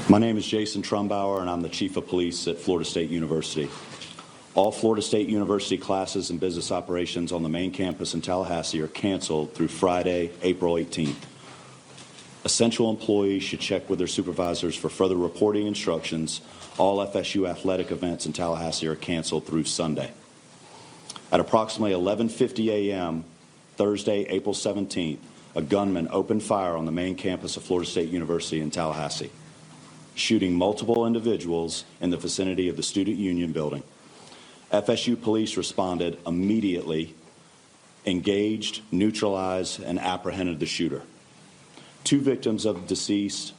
My name is Jason Trumbauer, and I'm the Chief of Police at Florida State University. All Florida State University classes and business operations on the main campus in Tallahassee are canceled through Friday, April 18th. Essential employees should check with their supervisors for further reporting instructions. All FSU athletic events in Tallahassee are canceled through Sunday. At approximately 11:50 a.m. Thursday, April 17th, a gunman opened fire on the main campus of Florida State University in Tallahassee, shooting multiple individuals in the vicinity of the Student Union building. FSU police responded immediately, engaged, neutralized, and apprehended the shooter. 2 victims of deceased,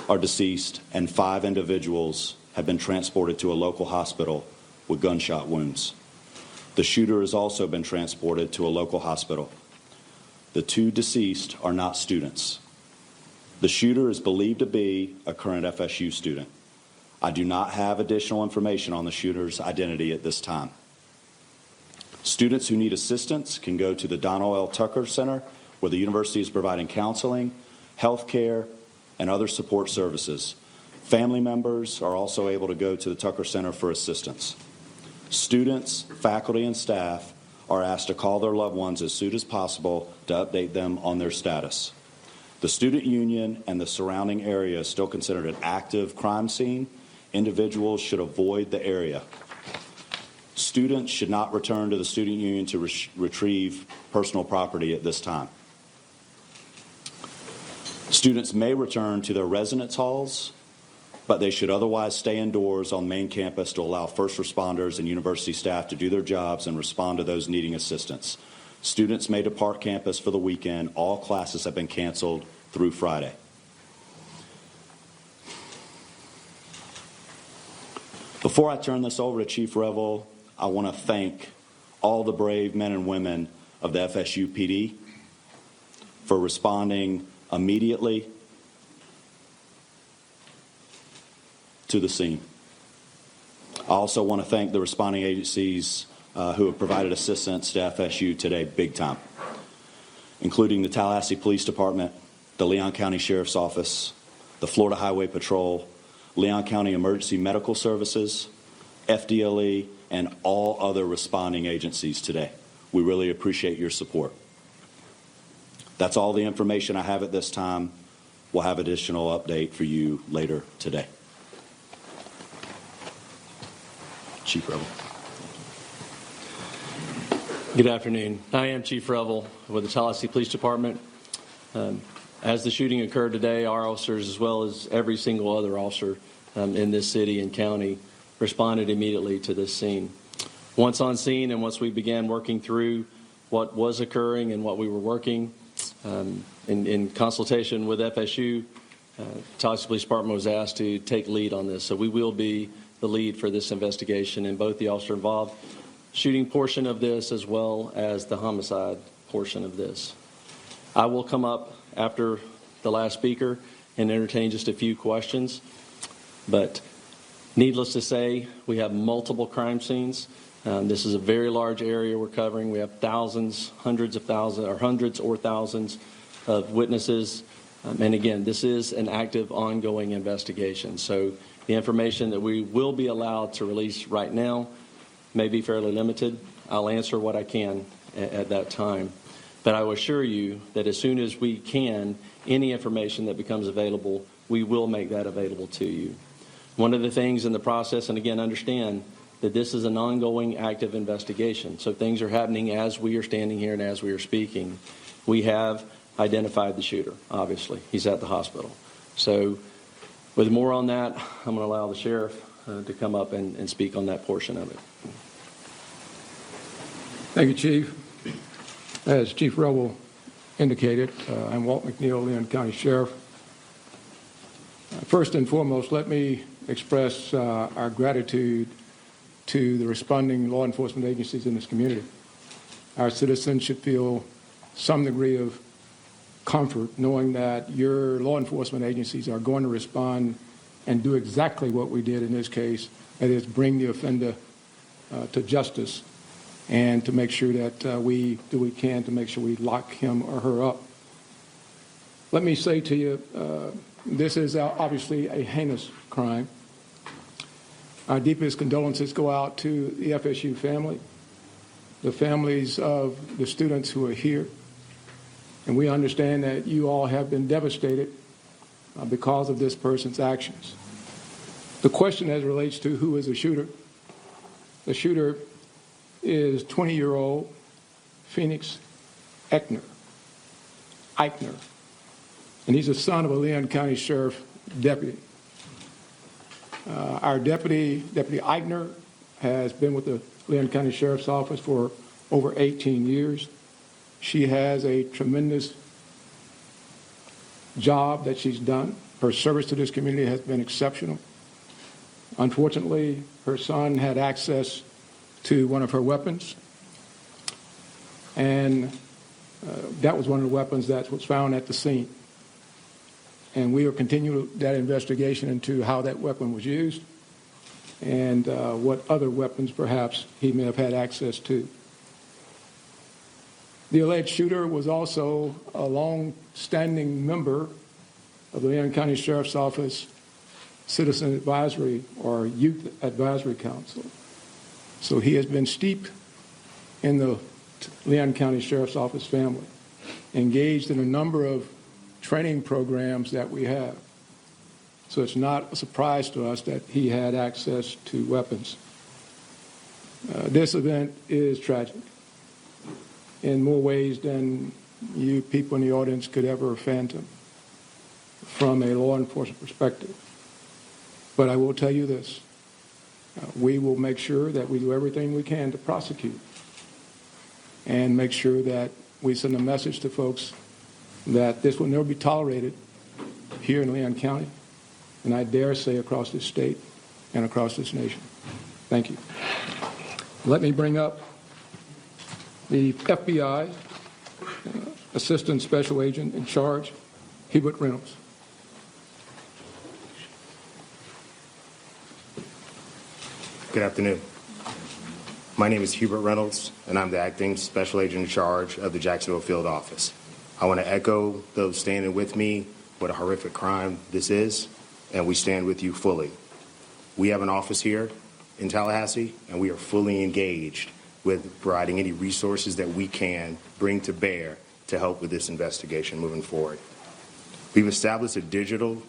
and 5 individuals have been transported to a local hospital with gunshot wounds. The shooter has also been transported to a local hospital. The 2 deceased are not students. The shooter is believed to be a current FSU student. I do not have additional information on the shooter's identity at this time. Students who need assistance can go to the Donald L. Tucker Center, where the university is providing counseling, health care, and other support services. Family members are also able to go to the Tucker Center for assistance. Students, faculty, and staff are asked to call their loved ones as soon as possible to update them on their status. The student union and the surrounding area is still considered an active crime scene. Individuals should avoid the area. Students should not return to the student union to retrieve personal property at this time. Students may return to their residence halls, but they should otherwise stay indoors on main campus to allow first responders and university staff to do their jobs and respond to those needing assistance. Students may depart campus for the weekend. All classes have been canceled through Friday. Before I turn this over to Chief Revel, I want to thank all the brave men and women of the FSU PD for responding immediately to the scene. I also want to thank the responding agencies who have provided assistance to FSU today big time, including the Tallahassee Police Department, the Leon County Sheriff's Office, the Florida Highway Patrol, Leon County Emergency Medical Services, FDLE, and all other responding agencies today. We really appreciate your support. That's all the information I have at this time. We'll have additional update for you later today. Chief Revel. Good afternoon. I am Chief Revel with the Tallahassee Police Department. As the shooting occurred today, our officers, as well as every single other officer in this city and county, responded immediately to this scene. Once on scene and once we began working through what was occurring and what we were working in consultation with FSU, Tallahassee Police Department was asked to take lead on this. So we will be the lead for this investigation, and both the officer involved shooting portion of this as well as the homicide portion of this. I will come up after the last speaker and entertain just a few questions, but needless to say, we have multiple crime scenes. This is a very large area we're covering. We have thousands, hundreds or thousands of witnesses. And again, this is an active, ongoing investigation. So the information that we will be allowed to release right now may be fairly limited. I'll answer what I can at that time. But I will assure you that as soon as we can, any information that becomes available, we will make that available to you. One of the things in the process, and again, understand that this is an ongoing active investigation. So things are happening as we are standing here and as we are speaking. We have identified the shooter, obviously. He's at the hospital. So with more on that, I'm going to allow the sheriff to come up and speak on that portion of it. Thank you, Chief. As Chief Revel indicated, I'm Walt McNeil, Leon County Sheriff. First and foremost, let me express our gratitude to the responding law enforcement agencies in this community. Our citizens should feel some degree of comfort knowing that your law enforcement agencies are going to respond and do exactly what we did in this case, that is, bring the offender to justice and to make sure that we do what we can to make sure we lock him or her up. Let me say to you, this is obviously a heinous crime. Our deepest condolences go out to the FSU family, the families of the students who are here. And we understand that you all have been devastated because of this person's actions. The question as it relates to who is the shooter is 20-year-old Phoenix Eichner. And he's the son of a Leon County Sheriff deputy. Our Deputy Eichner, has been with the Leon County Sheriff's Office for over 18 years. She has a tremendous job that she's done. Her service to this community has been exceptional. Unfortunately, her son had access to one of her weapons, and that was one of the weapons that was found at the scene. And we are continuing that investigation into how that weapon was used and what other weapons perhaps he may have had access to. The alleged shooter was also a long-standing member of the Leon County Sheriff's Office Citizen Advisory or Youth Advisory Council. So he has been steeped in the Leon County Sheriff's Office family, engaged in a number of training programs that we have. So it's not a surprise to us that he had access to weapons. This event is tragic in more ways than you people in the audience could ever fathom from a law enforcement perspective. But I will tell you this, we will make sure that we do everything we can to prosecute and make sure that we send a message to folks that this will never be tolerated here in Leon County, and I dare say across this state and across this nation. Thank you. Let me bring up the FBI Assistant Special Agent in charge, Hubert Reynolds. Good afternoon. My name is Hubert Reynolds, and I'm the Acting Special Agent in charge of the Jacksonville Field Office. I want to echo those standing with me what a horrific crime this is, and we stand with you fully. We have an office here in Tallahassee, and we are fully engaged with providing any resources that we can bring to bear to help with this investigation moving forward. We've established a digital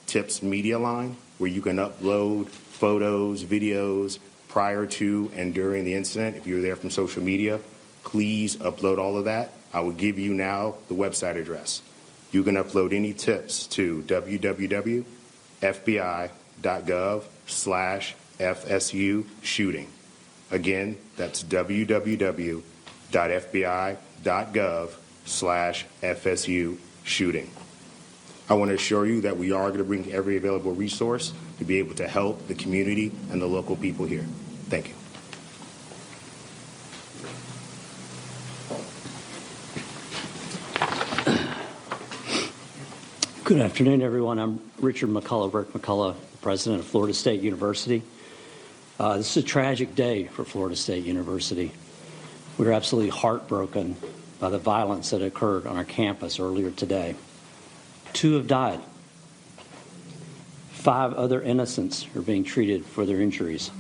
tips media line where you can upload photos, videos prior to and during the incident. If you're there from social media, please upload all of that. I will give you now the website address. You can upload any tips to www.fbi.gov/FSU shooting. Again, that's www.fbi.gov/FSU shooting. I want to assure you that we are going to bring every available resource to be able to help the community and the local people here. Thank you. Good afternoon, everyone. I'm Richard McCullough, Rick McCullough, president of Florida State University. This is a tragic day for Florida State University. We're absolutely heartbroken by the violence that occurred on our campus earlier today. 2 have died. 5 other innocents are being treated for their injuries.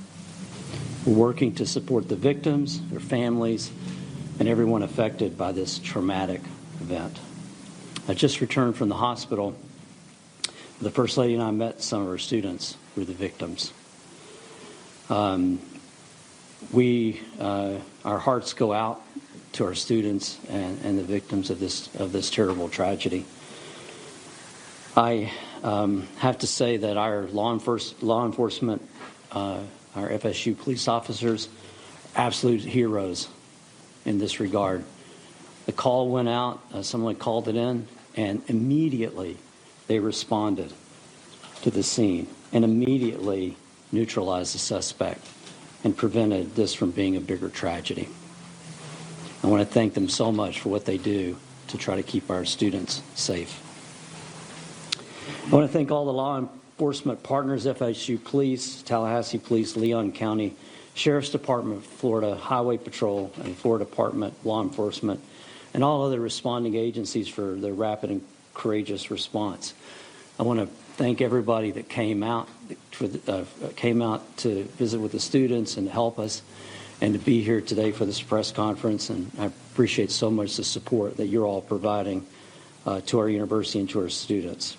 We're working to support the victims, their families, and everyone affected by this traumatic event. I just returned from the hospital. The First Lady and I met some of our students who were the victims. Our hearts go out to our students and the victims of this terrible tragedy. I have to say that our law enforcement, our FSU police officers, are absolute heroes in this regard. The call went out, someone called it in, and immediately they responded to the scene and immediately neutralized the suspect and prevented this from being a bigger tragedy. I want to thank them so much for what they do to try to keep our students safe. I want to thank all the law enforcement partners, FSU Police, Tallahassee Police, Leon County Sheriff's Department, Florida Highway Patrol, and Florida Department Law Enforcement, and all other responding agencies for their rapid and courageous response. I want to thank everybody that came out to visit with the students and help us, and to be here today for this press conference. And I appreciate so much the support that you're all providing to our university and to our students.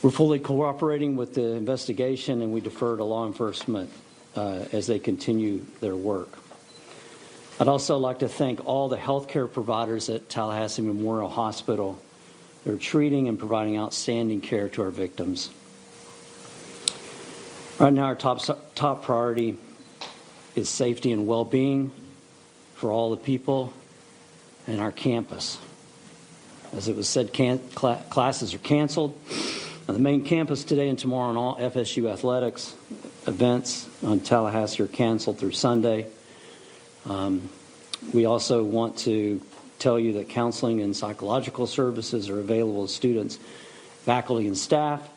We're fully cooperating with the investigation, and we defer to law enforcement as they continue their work. I'd also like to thank all the healthcare providers at Tallahassee Memorial Hospital. They're treating and providing outstanding care to our victims. Right now, our top priority is safety and well-being for all the people in our campus. As it was said, classes are canceled on the main campus today and tomorrow, and all FSU athletics events on Tallahassee are canceled through Sunday. We also want to tell you that counseling and psychological services are available to students, faculty, and staff,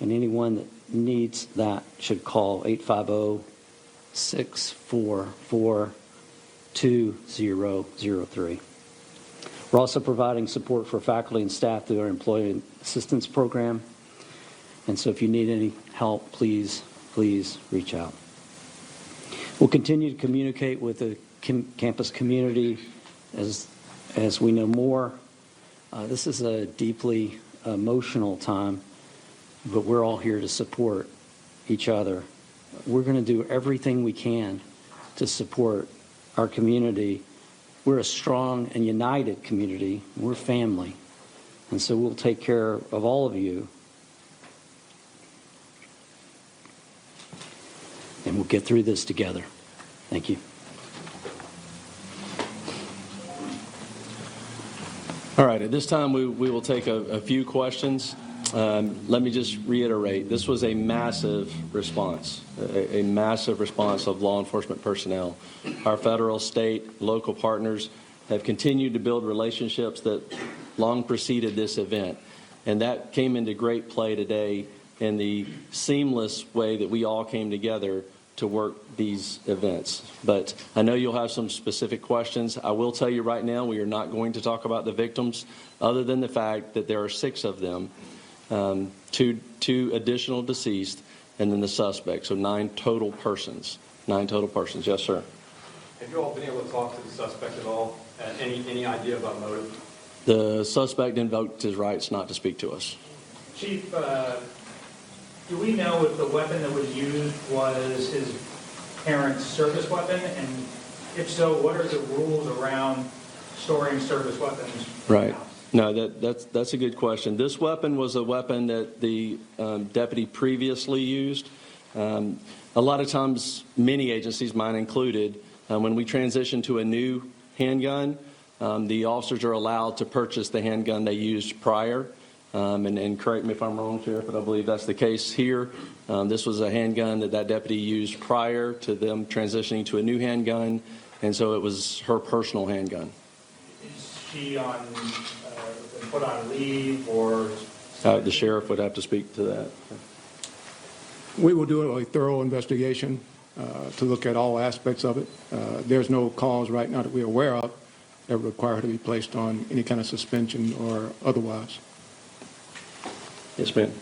and anyone that needs that should call 850-644-2003. We're also providing support for faculty and staff through our employee assistance program. And so if you need any help, please reach out. We'll continue to communicate with the campus community as we know more. This is a deeply emotional time, but we're all here to support each other. We're going to do everything we can to support our community. We're a strong and united community. We're family. And so we'll take care of all of you. And we'll get through this together. Thank you. All right, at this time we will take a few questions. Let me just reiterate, this was a massive response, a massive response of law enforcement personnel. Our federal, state, local partners have continued to build relationships that long preceded this event, and that came into great play today in the seamless way that we all came together to work these events. But I know you'll have some specific questions. I will tell you right now, we are not going to talk about the victims other than the fact that there are 6 of them, two additional deceased, and then the suspect. So 9 total persons. 9 total persons. Yes, sir. Have you all been able to talk to the suspect at all? Any idea about motive? The suspect invoked his rights not to speak to us. Chief, do we know if the weapon that was used was his parents' service weapon? And if so, what are the rules around storing service weapons? Right. No, that's a good question. This weapon was a weapon that the deputy previously used. A lot of times, many agencies, mine included, when we transition to a new handgun, the officers are allowed to purchase the handgun they used prior. And correct me if I'm wrong, Sheriff, but I believe that's the case here. This was a handgun that deputy used prior to them transitioning to a new handgun, and so it was her personal handgun. Is she put on leave or? The sheriff would have to speak to that. We will do a thorough investigation to look at all aspects of it. There's no cause right now that we're aware of that require her to be placed on any kind of suspension or otherwise. Yes, ma'am.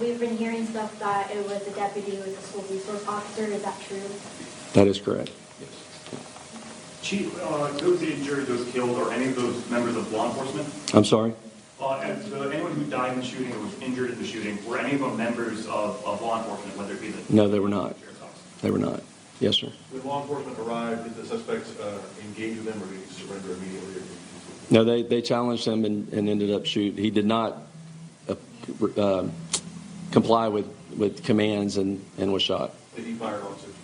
We've been hearing stuff that it was a deputy who was a school resource officer. Is that true? That is correct. Chief, those injured, those killed, or any of those members of law enforcement? I'm sorry? And so anyone who died in the shooting or was injured in the shooting, were any of them members of law enforcement, whether it be the... No, they were not. They were not. Yes, sir. When law enforcement arrived, did the suspects engage with them or did he surrender immediately? No, they challenged him and ended up shooting. He did not comply with commands and was shot. Did he fire officers?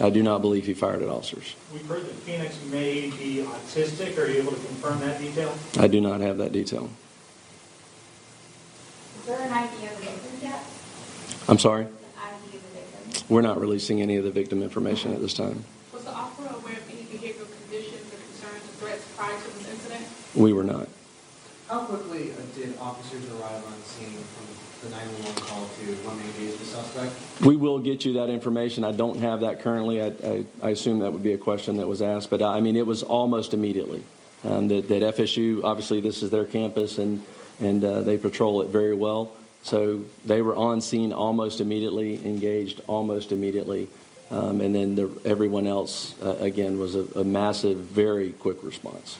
I do not believe he fired at officers. We've heard that Phoenix may be autistic. Are you able to confirm that detail? I do not have that detail. Is there an idea of the victim yet? I'm sorry? The ID of the victim. We're not releasing any of the victim information at this time. Was the officer aware of any behavioral conditions or concerns or threats prior to this incident? We were not. How quickly did officers arrive on scene from the 911 call to when they engaged the suspect? We will get you that information. I don't have that currently. I assume that would be a question that was asked, but I mean, it was almost immediately. That FSU, obviously this is their campus, and and they patrol it very well. So they were on scene almost immediately, engaged almost immediately, and then everyone else, again, was a massive, very quick response.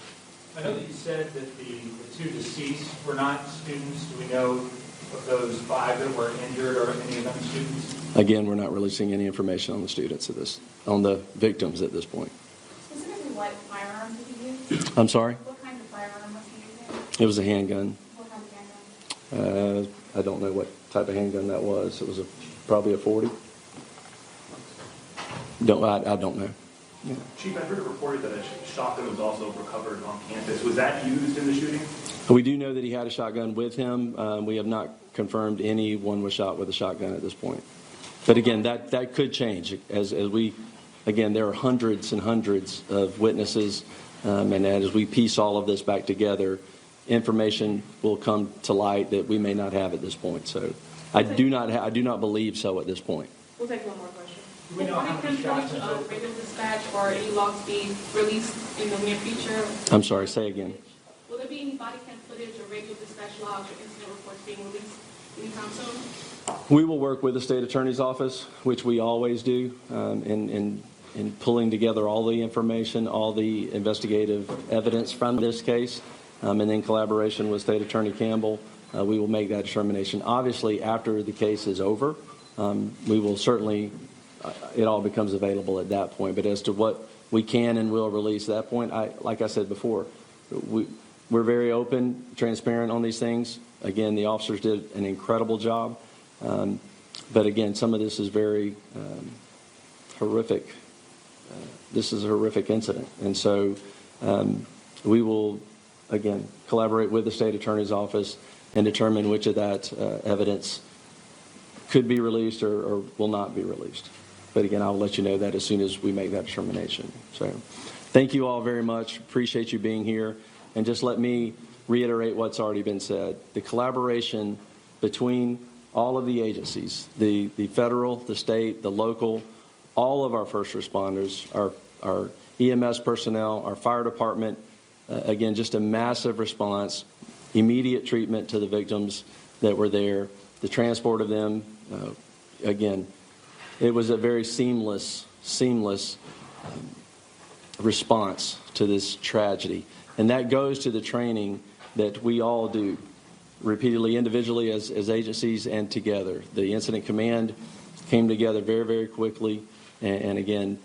I know that you said that the two deceased were not students. Do we know of those 5 that were injured or any of them students? Again, we're not releasing any information on the students on the victims at this point. Specifically, what firearm did he use? I'm sorry? What kind of firearm was he using? It was a handgun. What kind of handgun? I don't know what type of handgun that was. It was probably a 40. I don't know. Chief, I heard it reported that a shotgun was also recovered on campus. Was that used in the shooting? We do know that he had a shotgun with him. We have not confirmed anyone was shot with a shotgun at this point. But again, that could change again, there are hundreds and hundreds of witnesses, and as we piece all of this back together, information will come to light that we may not have at this point. So I do not believe so at this point. We'll take one more question. Do we know how many shots and so forth? Radio dispatch or any logs be released in the near future? I'm sorry, say again. Will there be any body cam footage or radio dispatch logs or incident reports being released anytime soon? We will work with the state attorney's office, which we always do, in pulling together all the information, all the investigative evidence from this case, and in collaboration with State Attorney Campbell, we will make that determination. Obviously, after the case is over, we will certainly, it all becomes available at that point. But as to what we can and will release at that point, like I said before, we're very open, transparent on these things. Again, the officers did an incredible job. But again, some of this is very horrific. This is a horrific incident. And so we will, again, collaborate with the state attorney's office and determine which of that evidence could be released or will not be released. But again, I'll let you know that as soon as we make that determination. So thank you all very much. Appreciate you being here. And just let me reiterate what's already been said. The collaboration between all of the agencies, the federal, the state, the local, all of our first responders, our EMS personnel, our fire department, again, just a massive response, immediate treatment to the victims that were there, the transport of them. Again, it was a very seamless response to this tragedy. And that goes to the training that we all do repeatedly, individually as agencies and together. The incident command came together very, very quickly. And again,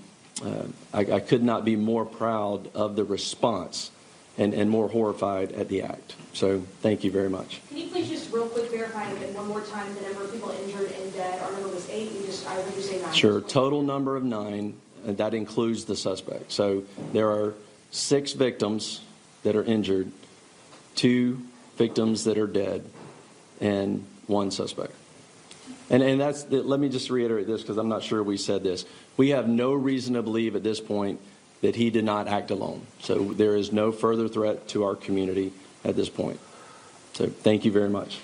I could not be more proud of the response and more horrified at the act. So thank you very much. Can you please just real quick verify again one more time the number of people injured and dead? Our number was 8. I heard you say 9. Sure. Total number of 9, and that includes the suspect. So there are 6 victims that are injured, 2 victims that are dead, and 1 suspect. And that's let me just reiterate this because I'm not sure we said this. We have no reason to believe at this point that he did not act alone. So there is no further threat to our community at this point. So thank you very much.